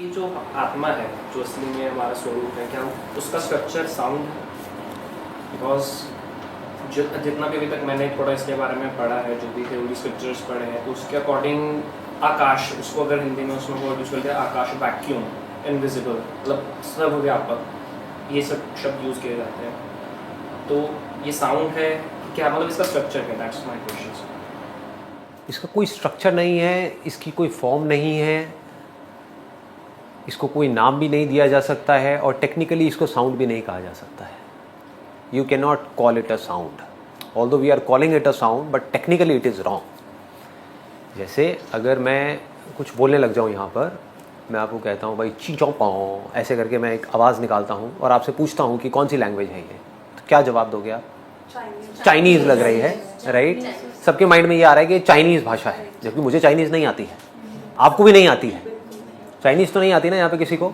ये जो आत्मा है, जो असली में हमारा स्वरूप है, क्या उसका स्ट्रक्चर साउंड है? बिकॉज जितना भी अभी तक मैंने थोड़ा इसके बारे में पढ़ा है, जो भी थ्योरी स्क्रिप्चर्स पढ़े हैं, तो उसके अकॉर्डिंग आकाश, उसको अगर हिंदी में उसमें वर्ड यूज करते हैं आकाश, वैक्यूम, इनविजिबल, मतलब सर्वव्यापक, ये सब शब्द यूज़ किए जाते हैं। तो ये साउंड है क्या, मतलब इसका स्ट्रक्चर क्या? That's my question. इसका कोई स्ट्रक्चर नहीं है, इसकी कोई फॉर्म नहीं है, इसको कोई नाम भी नहीं दिया जा सकता है और टेक्निकली इसको साउंड भी नहीं कहा जा सकता है। You can not call it a sound, although we are calling it a sound, but technically it is wrong. जैसे अगर मैं कुछ बोलने लग जाऊँ यहाँ पर, मैं आपको कहता हूँ भाई ची चौ पाओ, ऐसे करके मैं एक आवाज़ निकालता हूँ और आपसे पूछता हूँ कि कौन सी लैंग्वेज है ये, तो क्या जवाब दोगे आप? चाइनीज़ लग रही है, राइट? सबके माइंड में ये आ रहा है कि चाइनीज़ भाषा है, जबकि मुझे चाइनीज़ नहीं आती है, आपको भी नहीं आती है। चाइनीज़ तो नहीं आती ना यहाँ पे किसी को,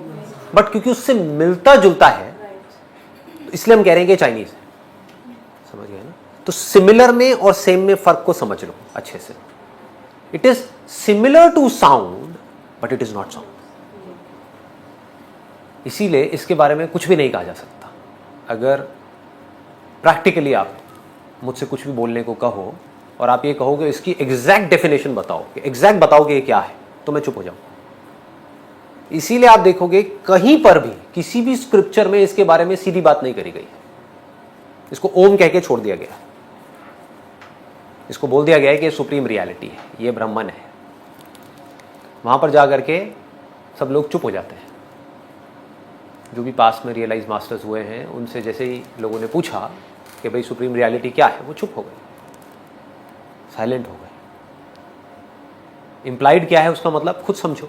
बट क्योंकि उससे मिलता जुलता है तो इसलिए हम कह रहे हैं कि चाइनीज़ है। समझ गए ना? तो सिमिलर में और सेम में फ़र्क को समझ लो अच्छे से। It is similar to sound but it is not sound. इसीलिए इसके बारे में कुछ भी नहीं कहा जा सकता। अगर प्रैक्टिकली आप मुझसे कुछ भी बोलने को कहो और आप ये कहोगे इसकी एग्जैक्ट डेफिनेशन बताओ, एग्जैक्ट बताओ कि ये क्या है, तो मैं चुप हो जाऊँ। इसीलिए आप देखोगे कहीं पर भी किसी भी स्क्रिप्चर में इसके बारे में सीधी बात नहीं करी गई है। इसको ओम कह के छोड़ दिया गया, इसको बोल दिया गया है कि ये सुप्रीम रियलिटी है, ये ब्रह्मन है। वहां पर जाकर के सब लोग चुप हो जाते हैं। जो भी पास में रियलाइज मास्टर्स हुए हैं उनसे जैसे ही लोगों ने पूछा कि भाई सुप्रीम रियलिटी क्या है, वो चुप हो गए, साइलेंट हो गए। इम्प्लाइड क्या है उसका मतलब खुद समझो।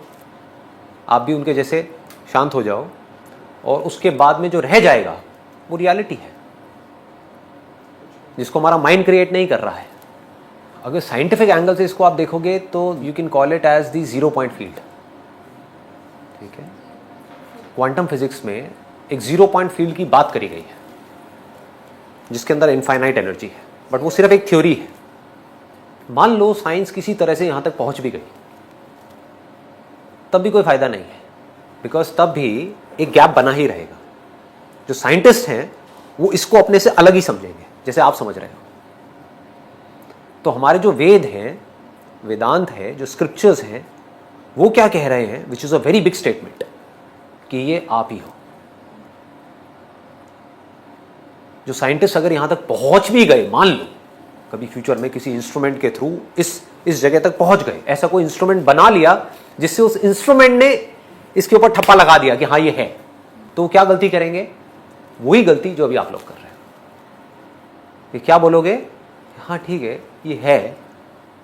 आप भी उनके जैसे शांत हो जाओ और उसके बाद में जो रह जाएगा वो रियलिटी है, जिसको हमारा माइंड क्रिएट नहीं कर रहा है। अगर साइंटिफिक एंगल से इसको आप देखोगे तो you can call it as the zero point field. ठीक है, क्वांटम फिजिक्स में एक जीरो पॉइंट फील्ड की बात करी गई है जिसके अंदर इनफाइनाइट एनर्जी है, बट वो सिर्फ एक थ्योरी है। मान लो साइंस किसी तरह से यहां तक पहुंच भी गई, तब भी कोई फायदा नहीं है, बिकॉज तब भी एक गैप बना ही रहेगा। जो साइंटिस्ट हैं वो इसको अपने से अलग ही समझेंगे, जैसे आप समझ रहे हो। तो हमारे जो वेद हैं, वेदांत है, जो स्क्रिप्चर्स हैं, वो क्या कह रहे हैं, which is a very big statement, कि ये आप ही हो। जो साइंटिस्ट अगर यहां तक पहुंच भी गए, मान लो कभी फ्यूचर में किसी इंस्ट्रूमेंट के थ्रू इस जगह तक पहुंच गए, ऐसा कोई इंस्ट्रूमेंट बना लिया जिससे उस इंस्ट्रूमेंट ने इसके ऊपर ठप्पा लगा दिया कि हाँ ये है, तो क्या गलती करेंगे? वही गलती जो अभी आप लोग कर रहे हो। ये क्या बोलोगे? हाँ ठीक है ये है,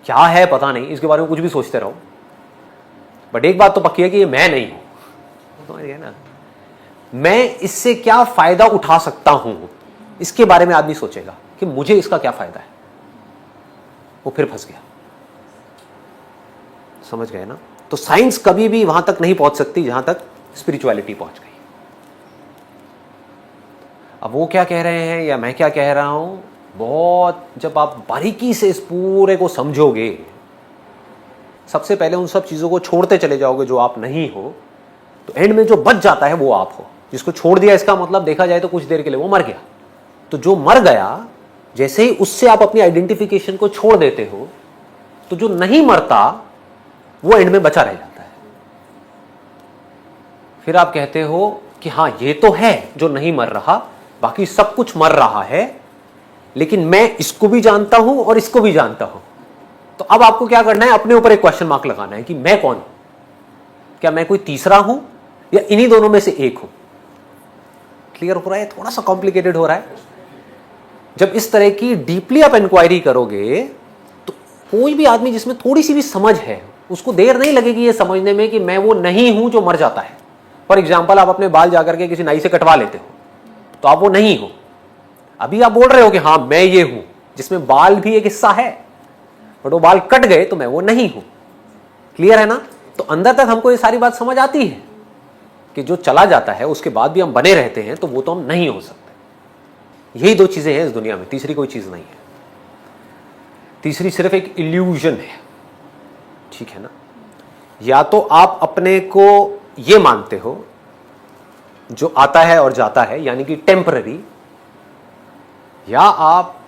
क्या है पता नहीं, इसके बारे में कुछ भी सोचते रहो, बट एक बात तो पक्की है कि ये मैं नहीं हूं। समझ गए ना? मैं इससे क्या फायदा उठा सकता हूं, इसके बारे में आदमी सोचेगा कि मुझे इसका क्या फायदा है, वो फिर फंस गया। समझ गए ना? तो साइंस कभी भी वहां तक नहीं पहुंच सकती जहां तक स्पिरिचुअलिटी पहुंच गई। अब वो क्या कह रहे हैं या मैं क्या कह रहा हूं, बहुत जब आप बारीकी से इस पूरे को समझोगे, सबसे पहले उन सब चीजों को छोड़ते चले जाओगे जो आप नहीं हो, तो एंड में जो बच जाता है वो आप हो। जिसको छोड़ दिया, इसका मतलब देखा जाए तो कुछ देर के लिए वो मर गया। तो जो मर गया, जैसे ही उससे आप अपनी आइडेंटिफिकेशन को छोड़ देते हो, तो जो नहीं मरता वो एंड में बचा रह जाता है। फिर आप कहते हो कि हाँ ये तो है जो नहीं मर रहा, बाकी सब कुछ मर रहा है, लेकिन मैं इसको भी जानता हूं और इसको भी जानता हूं। तो अब आपको क्या करना है, अपने ऊपर एक क्वेश्चन मार्क लगाना है कि मैं कौन हूं? क्या मैं कोई तीसरा हूं या इन्हीं दोनों में से एक हूं? क्लियर हो रहा है? थोड़ा सा कॉम्प्लिकेटेड हो रहा है। जब इस तरह की डीपली आप इंक्वायरी करोगे तो कोई भी आदमी जिसमें थोड़ी सी भी समझ है, उसको देर नहीं लगेगी ये समझने में कि मैं वो नहीं हूं जो मर जाता है। फॉर एग्जाम्पल, आप अपने बाल जाकर के किसी नाई से कटवा लेते हो, तो आप वो नहीं हो। अभी आप बोल रहे हो कि हाँ मैं ये हूं, जिसमें बाल भी एक हिस्सा है, बट वो बाल कट गए तो मैं वो नहीं हूं। क्लियर है ना? तो अंदर तक हमको ये सारी बात समझ आती है कि जो चला जाता है उसके बाद भी हम बने रहते हैं, तो वो तो हम नहीं हो सकते। यही दो चीजें हैं इस दुनिया में, तीसरी कोई चीज नहीं है। तीसरी सिर्फ एक इल्यूजन है। ठीक है ना? या तो आप अपने को ये मानते हो जो आता है और जाता है यानी कि टेम्पररी, या आप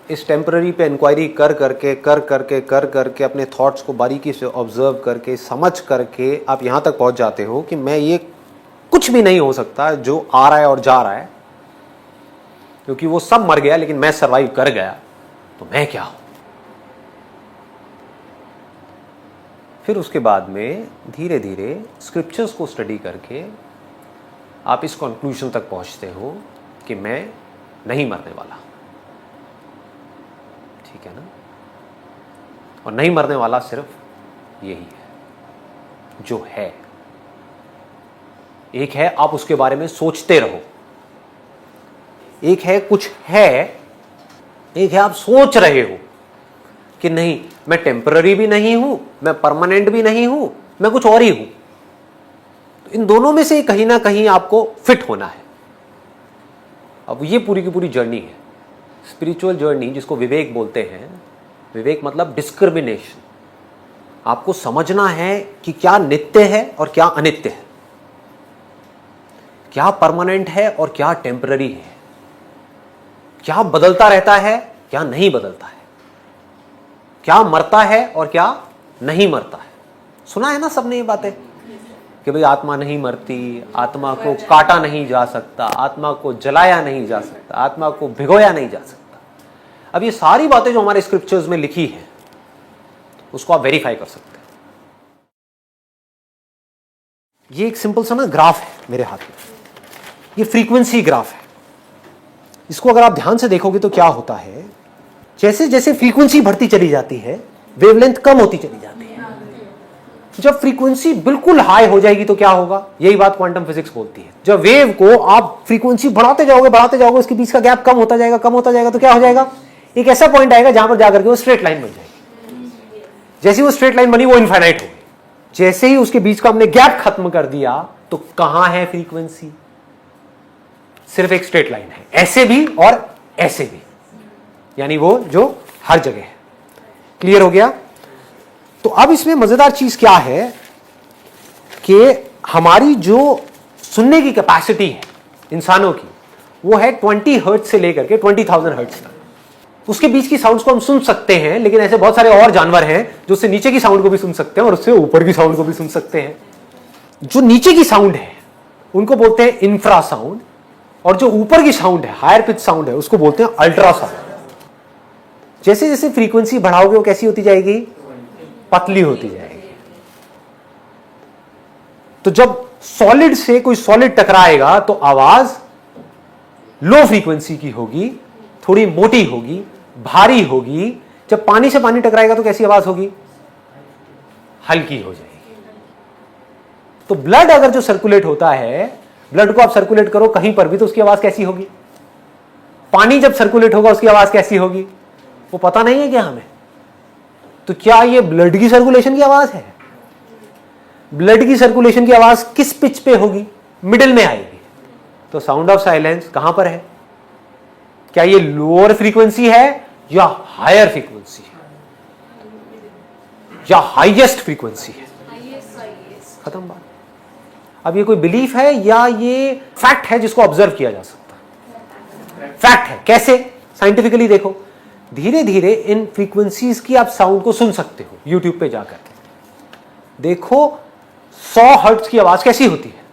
इस टेम्पररी पे इंक्वायरी कर करके अपने थॉट्स को बारीकी से ऑब्जर्व करके समझ करके आप यहाँ तक पहुँच जाते हो कि मैं ये कुछ भी नहीं हो सकता जो आ रहा है और जा रहा है, क्योंकि वो सब मर गया लेकिन मैं सरवाइव कर गया, तो मैं क्या हूं। फिर उसके बाद में धीरे धीरे स्क्रिप्चर्स को स्टडी करके आप इस कंक्लूजन तक पहुंचते हो कि मैं नहीं मरने वाला, ठीक है ना। और नहीं मरने वाला सिर्फ यही है जो है। एक है आप उसके बारे में सोचते रहो, एक है कुछ है, एक है आप सोच रहे हो कि नहीं मैं टेम्पररी भी नहीं हूं, मैं परमानेंट भी नहीं हूं, मैं कुछ और ही हूं। तो इन दोनों में से कहीं ना कहीं आपको फिट होना है। अब ये पूरी की पूरी जर्नी है, स्पिरिचुअल जर्नी, जिसको विवेक बोलते हैं। विवेक मतलब डिस्क्रिमिनेशन। आपको समझना है कि क्या नित्य है और क्या अनित्य है, क्या परमानेंट है और क्या टेम्पररी है, क्या बदलता रहता है क्या नहीं बदलता है, क्या मरता है और क्या नहीं मरता है। सुना है ना सबने ये बातें कि भाई आत्मा नहीं मरती, आत्मा को काटा नहीं जा सकता, आत्मा को जलाया नहीं जा सकता, आत्मा को भिगोया नहीं जा सकता। अब ये सारी बातें जो हमारे स्क्रिप्चर्स में लिखी है उसको आप वेरीफाई कर सकते हैं। ये एक सिंपल सा ना ग्राफ है मेरे हाथ में, ये फ्रीक्वेंसी ग्राफ है। इसको अगर आप ध्यान से देखोगे तो क्या होता है, जैसे जैसे फ्रीक्वेंसी बढ़ती चली जाती है वेवलेंथ कम होती चली जाती है। जब फ्रीक्वेंसी बिल्कुल हाई हो जाएगी तो क्या होगा, यही बात क्वांटम फिजिक्स बोलती है। जब वेव को आप फ्रीक्वेंसी बढ़ाते जाओगे उसके बीच का गैप कम होता जाएगा तो क्या हो जाएगा, एक ऐसा पॉइंट आएगा जहां पर जाकर के वो स्ट्रेट लाइन बन जाएगी। जैसे वो स्ट्रेट लाइन बनी वो इनफाइनाइट हो गई। जैसे ही उसके बीच का हमने गैप खत्म कर दिया तो कहां है फ्रीक्वेंसी, सिर्फ एक स्ट्रेट लाइन है, ऐसे भी और ऐसे भी, यानी वो जो हर जगह है। क्लियर हो गया। तो अब इसमें मजेदार चीज क्या है कि हमारी जो सुनने की कैपेसिटी है इंसानों की, वो है 20 हर्ट्ज से लेकर के 20,000 हर्ट्ज तक। उसके बीच की साउंड्स को हम सुन सकते हैं, लेकिन ऐसे बहुत सारे और जानवर हैं जो उससे नीचे की साउंड को भी सुन सकते हैं और उससे ऊपर की साउंड को भी सुन सकते हैं। जो नीचे की साउंड है उनको बोलते हैं इंफ्रा साउंड, और जो ऊपर की साउंड है, हायर पिच साउंड है, उसको बोलते हैं अल्ट्रासाउंड। जैसे जैसे फ्रीक्वेंसी बढ़ाओगे वो कैसी होती जाएगी, पतली होती जाएगी। तो जब सॉलिड से कोई सॉलिड टकराएगा तो आवाज लो फ्रीक्वेंसी की होगी, थोड़ी मोटी होगी, भारी होगी। जब पानी से पानी टकराएगा तो कैसी आवाज होगी, हल्की हो जाएगी। तो ब्लड अगर जो सर्कुलेट होता है, ब्लड को आप सर्कुलेट करो कहीं पर भी तो उसकी आवाज कैसी होगी, पानी जब सर्कुलेट होगा उसकी आवाज कैसी होगी, वो पता नहीं है क्या हमें। तो क्या ये ब्लड की सर्कुलेशन की आवाज है, ब्लड की सर्कुलेशन की आवाज किस पिच पे होगी, मिडिल में आएगी। तो साउंड ऑफ साइलेंस कहां पर है, क्या ये लोअर फ्रीक्वेंसी है या हायर फ्रीक्वेंसी है या हाईएस्ट फ्रीक्वेंसी है, खत्म बात। अब ये कोई बिलीफ है या ये फैक्ट है जिसको ऑब्जर्व किया जा सकता है, फैक्ट है। कैसे, साइंटिफिकली देखो। धीरे धीरे इन फ्रीक्वेंसीज की आप साउंड को सुन सकते हो यूट्यूब पे जाकर के। देखो 100 हर्ट्ज की आवाज कैसी होती है,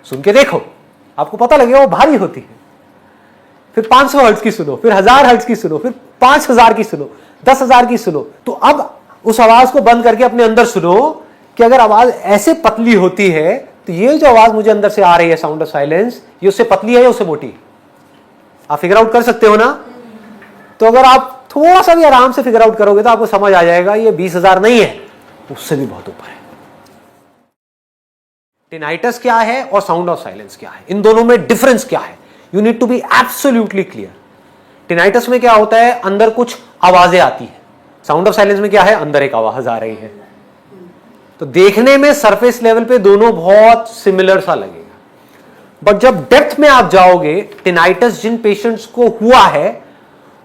सुन के देखो, आपको पता लगेगा वो भारी होती है। फिर 500 हर्ट्ज की सुनो, फिर 1000 हर्ट्ज की सुनो, फिर 5000 की सुनो, 10,000 की सुनो। तो अब उस आवाज को बंद करके अपने अंदर सुनो कि अगर आवाज ऐसे पतली होती है तो ये जो आवाज मुझे अंदर से आ रही है, साउंड ऑफ साइलेंस, ये उससे पतली है या उससे मोटी है। आप फिगर आउट कर सकते हो ना। तो अगर आप थोड़ा सा भी आराम से फिगर आउट करोगे तो आपको समझ आ जाएगा ये 20,000 नहीं है, उससे भी बहुत ऊपर है। टिनाइटस क्या है और साउंड ऑफ साइलेंस क्या है, इन दोनों में डिफरेंस क्या है, you need to be absolutely clear. Tinnitus में क्या होता है, अंदर कुछ आवाजें आती है। साउंड ऑफ साइलेंस में क्या है, अंदर एक आवाज आ रही है। तो देखने में सरफेस लेवल पे दोनों बहुत सिमिलर सा लगेगा, बट जब डेप्थ में आप जाओगे, टिनाइटस जिन पेशेंट्स को हुआ है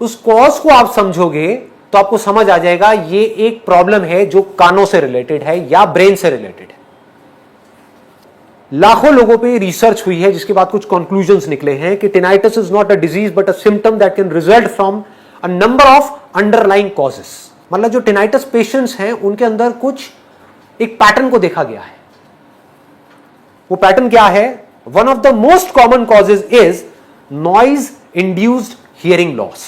उस कॉज को आप समझोगे तो आपको समझ आ जाएगा ये एक प्रॉब्लम है जो कानों से रिलेटेड है या ब्रेन से रिलेटेड है। लाखों लोगों पे रिसर्च हुई है जिसके बाद कुछ कंक्लूजन्स निकले हैं कि tinnitus is not a disease but a symptom that can result from a number of underlying causes. मतलब जो टिनाइटस पेशेंट्स हैं उनके अंदर कुछ एक पैटर्न को देखा गया है। वो पैटर्न क्या है? One of the most common causes is noise induced hearing loss.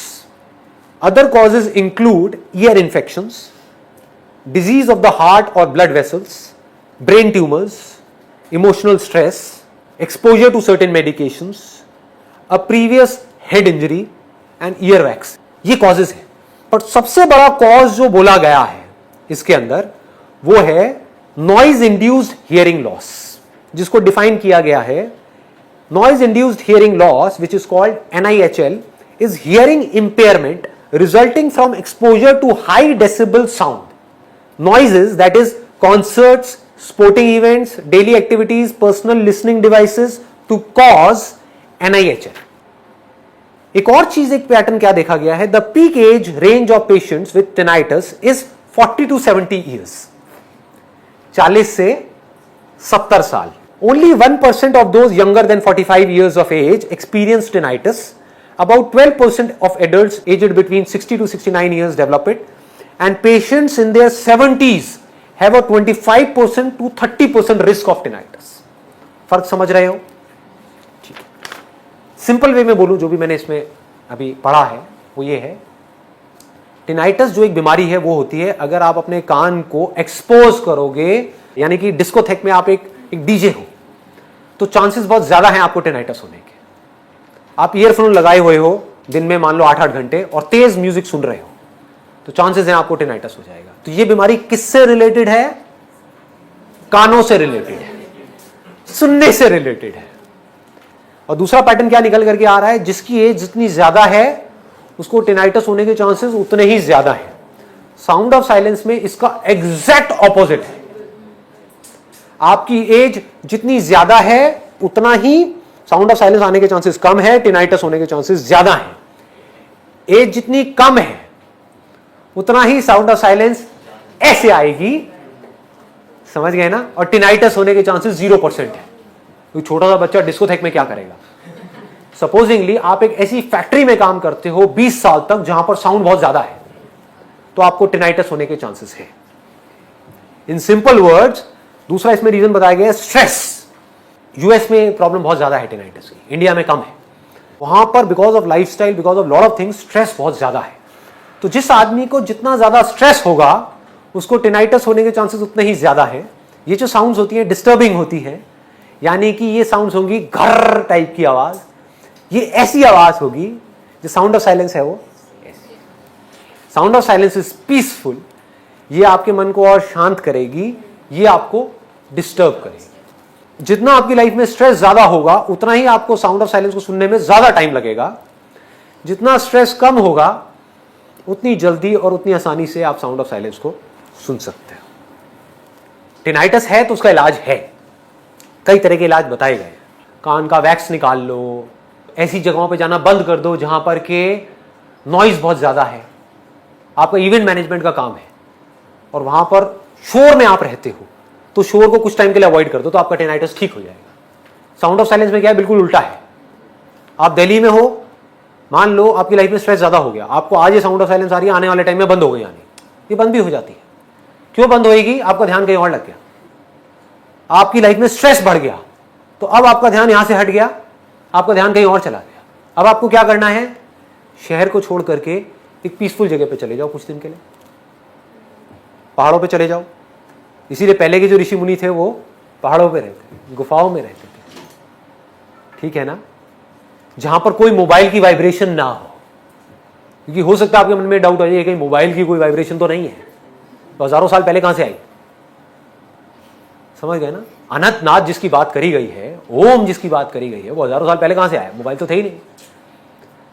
Other causes include year infections, disease of the heart or blood vessels, brain tumors, emotional stress, exposure to certain medications, a previous head injury and earwax। ये causes है। पर सबसे बड़ा cause जो बोला गया है इसके अंदर वो है noise induced hearing loss, जिसको define किया गया है noise induced hearing loss which is called NIHL is hearing impairment resulting from exposure to high decibel sound, noises that is concerts, sporting events, daily activities, personal listening devices to cause NIHL। एक और चीज, एक pattern क्या देखा गया है? The peak age range of patients with tinnitus is 40 to 70 years, 40 से 70 साल। Only 1% of those younger than 45 years of age experience tinnitus. About 12% of adults aged between 60 to 69 years develop it, and patients in their 70s have a 25% to 30% risk of tinnitus। फर्क समझ रहे हो? ठीक है। Simple way में बोलूं, जो भी मैंने इसमें अभी पढ़ा है वो ये है, टिनाइटस जो एक बीमारी है वो होती है अगर आप अपने कान को एक्सपोज करोगे, यानी कि डिस्कोथेक में आप एक डीजे हो, तो चांसेस बहुत ज्यादा हैं आपको टिनाइटस होने के। आप ईयरफोन लगाए हुए हो दिन में मान लो 8-8 घंटे और तेज म्यूजिक सुन रहे हो, तो चांसेस हैं आपको टिनाइटस हो जाएगा। तो ये बीमारी किससे रिलेटेड है? कानों से रिलेटेड है, सुनने से रिलेटेड है। और दूसरा पैटर्न क्या निकल करके आ रहा है? जिसकी एज जितनी ज्यादा है उसको टिनाइटस होने के चांसेस उतने ही ज्यादा हैं। साउंड ऑफ साइलेंस में इसका एग्जैक्ट ऑपोजिट है। आपकी एज जितनी ज्यादा है उतना ही साउंड ऑफ साइलेंस आने के चांसेस कम है, टिनाइटस होने के चांसेस ज्यादा हैं। एज जितनी कम है उतना ही साउंड ऑफ साइलेंस ऐसे आएगी, समझ गए ना? और टिनाइटस होने के चांसेस 0% है। तो छोटा सा बच्चा डिस्कोथेक में क्या करेगा? सपोजिंगली आप एक ऐसी फैक्ट्री में काम करते हो 20 साल तक जहां पर साउंड बहुत ज्यादा है, तो आपको टिनाइटस होने के चांसेस है। इन सिंपल वर्ड्स, दूसरा इसमें रीजन बताया गया है स्ट्रेस। यूएस में प्रॉब्लम बहुत ज्यादा है टिनाइटस की, इंडिया में कम है। वहां पर because of lifestyle, because of lot of things, stress बहुत ज्यादा है। तो जिस आदमी को जितना ज्यादा स्ट्रेस होगा उसको टिनाइटस होने के चांसेस उतने ही ज्यादा है। ये जो साउंड्स होती है डिस्टर्बिंग होती है, यानी कि ये साउंड्स होंगी घर टाइप की आवाज, ये ऐसी आवाज होगी। जो साउंड ऑफ साइलेंस है वो ऐसी। Sound of silence is peaceful, ये आपके मन को और शांत करेगी, ये आपको डिस्टर्ब करेगी। जितना आपकी लाइफ में स्ट्रेस ज्यादा होगा उतना ही आपको साउंड ऑफ साइलेंस को सुनने में ज्यादा टाइम लगेगा। जितना स्ट्रेस कम होगा उतनी जल्दी और उतनी आसानी से आप साउंड ऑफ साइलेंस को सुन सकते हो। टिनाइटस है तो उसका इलाज है, कई तरह के इलाज बताए गए। कान का वैक्स निकाल लो, ऐसी जगहों पे जाना बंद कर दो जहां पर के नॉइज बहुत ज्यादा है, आपका इवेंट मैनेजमेंट का काम है और वहां पर शोर में आप रहते हो, तो शोर को कुछ टाइम के लिए अवॉइड कर दो, तो आपका टिनाइटस ठीक हो जाएगा। साउंड ऑफ साइलेंस में क्या है? बिल्कुल उल्टा है। आप दिल्ली में हो, मान लो आपकी लाइफ में स्ट्रेस ज्यादा हो गया, आपको आज ये साउंड ऑफ साइलेंस आ रही है, आने वाले टाइम में बंद हो गई आनी, ये बंद भी हो जाती है। क्यों बंद होएगी? आपका ध्यान कहीं और लग गया, आपकी लाइफ में स्ट्रेस बढ़ गया, तो अब आपका ध्यान यहां से हट गया, आपका ध्यान कहीं और चला गया। अब आपको क्या करना है? शहर को छोड़ करके एक पीसफुल जगह पे चले जाओ, कुछ दिन के लिए पहाड़ों पे चले जाओ। इसीलिए पहले के जो ऋषि मुनि थे वो पहाड़ों पे रहते, गुफाओं में रहते थे, ठीक है ना? जहां पर कोई मोबाइल की वाइब्रेशन ना हो, क्योंकि हो सकता है आपके मन में डाउट आ जाए कहीं मोबाइल की कोई वाइब्रेशन तो नहीं है, तो हजारों साल पहले कहां से आई? समझ गए ना? अनंतनाथ जिसकी बात करी गई है, ओम जिसकी बात करी गई है, वो हजारों साल पहले कहां से आया? मोबाइल तो थे ही नहीं।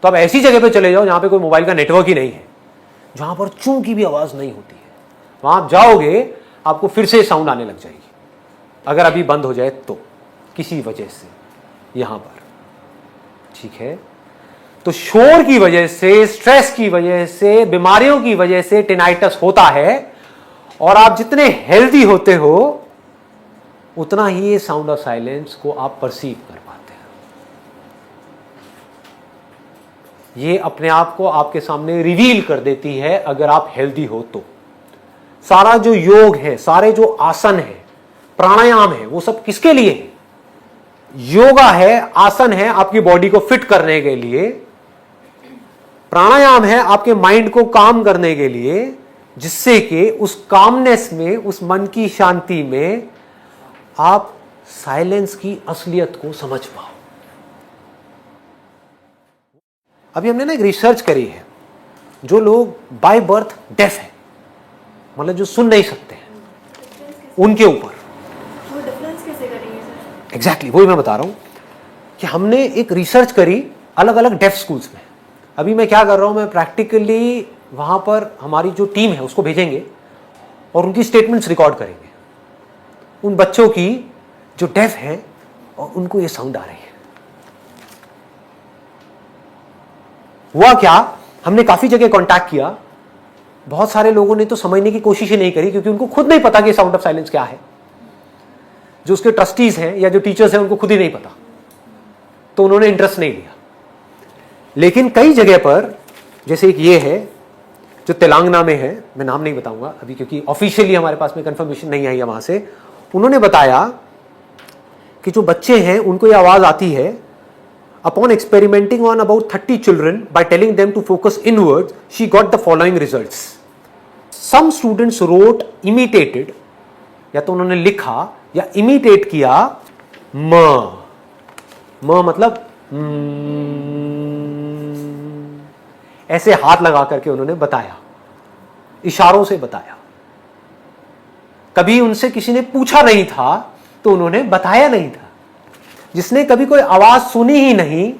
तो आप ऐसी जगह पे चले जाओ जहां पे कोई मोबाइल का नेटवर्क ही नहीं है, जहां पर चूं की भी आवाज नहीं होती है। वहां आप जाओगे, आपको फिर से साउंड आने लग जाएगी, अगर अभी बंद हो जाए तो किसी वजह से यहां पर, ठीक है? तो शोर की वजह से, स्ट्रेस की वजह से, बीमारियों की वजह से टिनाइटस होता है। और आप जितने हेल्दी होते हो उतना ही ये साउंड ऑफ साइलेंस को आप परसीव कर पाते हैं। ये अपने आप को आपके सामने रिवील कर देती है अगर आप हेल्दी हो तो। सारा जो योग है, सारे जो आसन है, प्राणायाम है, वो सब किसके लिए है? योगा है, आसन है आपकी बॉडी को फिट करने के लिए, प्राणायाम है आपके माइंड को काम करने के लिए, जिससे कि उस कामनेस में, उस मन की शांति में आप साइलेंस की असलियत को समझ पाओ। अभी हमने ना एक रिसर्च करी है, जो लोग बाय बर्थ डेफ है, मतलब जो सुन नहीं सकते हैं, उनके ऊपर एग्जैक्टली वही मैं बता रहा हूं कि हमने एक रिसर्च करी अलग अलग डेफ स्कूल्स में। अभी मैं क्या कर रहा हूं, मैं प्रैक्टिकली वहां पर हमारी जो टीम है उसको भेजेंगे और उनकी स्टेटमेंट्स रिकॉर्ड करेंगे, उन बच्चों की जो डेफ हैं और उनको ये साउंड आ रही है। हुआ क्या, हमने काफी जगह कांटेक्ट किया, बहुत सारे लोगों ने तो समझने की कोशिश ही नहीं करी, क्योंकि उनको खुद नहीं पता कि साउंड ऑफ साइलेंस क्या है। जो उसके ट्रस्टीज हैं या जो टीचर्स हैं उनको खुद ही नहीं पता, तो उन्होंने इंटरेस्ट नहीं लिया। लेकिन कई जगह पर, जैसे एक ये है जो तेलंगाना में है, मैं नाम नहीं बताऊंगा अभी क्योंकि ऑफिशियली हमारे पास में कंफर्मेशन नहीं आई है वहां से, उन्होंने बताया कि जो बच्चे हैं उनको ये आवाज आती है। Upon experimenting on about 30 children by telling them to focus inwards, she got the following results. Some students rote imitated, या तो उन्होंने लिखा या इमिटेट किया म मतलब ऐसे हाथ लगा करके उन्होंने बताया, इशारों से बताया। कभी उनसे किसी ने पूछा नहीं था तो उन्होंने बताया नहीं था। जिसने कभी कोई आवाज सुनी ही नहीं,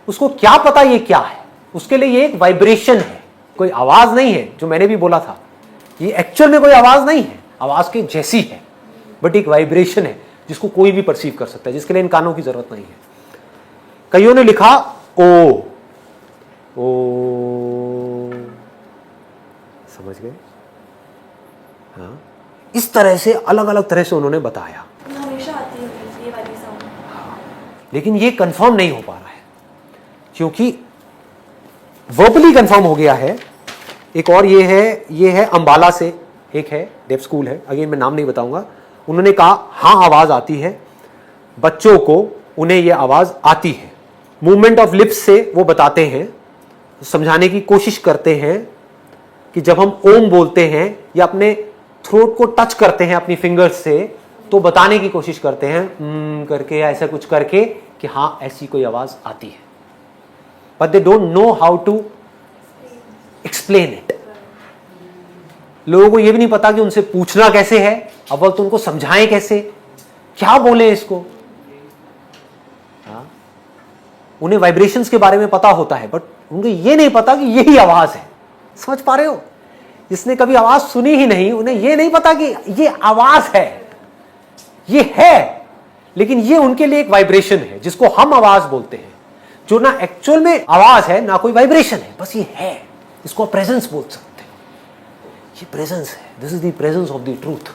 उसको क्या पता ये क्या है। उसके लिए ये एक वाइब्रेशन है, कोई आवाज नहीं है। जो मैंने भी बोला था, ये एक्चुअल में कोई आवाज नहीं है, आवाज के जैसी है, बट एक वाइब्रेशन है जिसको कोई भी परसीव कर सकता है, जिसके लिए इन कानों की जरूरत नहीं है। कईयों ने लिखा ओ, समझ गए? हाँ, इस तरह से अलग अलग तरह से उन्होंने बताया। हमेशा आती है ये वाली साउंड। हाँ, लेकिन ये कंफर्म नहीं हो पा रहा है, क्योंकि वर्बली कंफर्म हो गया है। एक और ये है अंबाला से, एक है डेफ स्कूल है, अगेन मैं नाम नहीं बताऊंगा। उन्होंने कहा हाँ आवाज आती है, बच्चों को उन्हें यह आवाज आती है। मूवमेंट ऑफ लिप्स से वो बताते हैं, समझाने की कोशिश करते हैं कि जब हम ओम बोलते हैं या अपने थ्रोट को टच करते हैं अपनी फिंगर्स से, तो बताने की कोशिश करते हैं करके या ऐसा कुछ करके कि हाँ ऐसी कोई आवाज आती है, but they don't know how to explain it. लोगों को यह भी नहीं पता कि उनसे पूछना कैसे है, अव्वल तो उनको समझाएं कैसे, क्या बोले इसको। हाँ? उन्हें वाइब्रेशंस के बारे में पता होता है, बट उनको ये नहीं पता कि यही आवाज है। समझ पा रहे हो? जिसने कभी आवाज सुनी ही नहीं, उन्हें ये नहीं पता कि ये आवाज है, ये है, लेकिन ये उनके लिए एक वाइब्रेशन है जिसको हम आवाज बोलते हैं, जो ना एक्चुअल में आवाज है ना कोई वाइब्रेशन है, बस ये है। इसको प्रेजेंस बोल सकते हैं। ये प्रेजेंस है, this is the presence of the truth.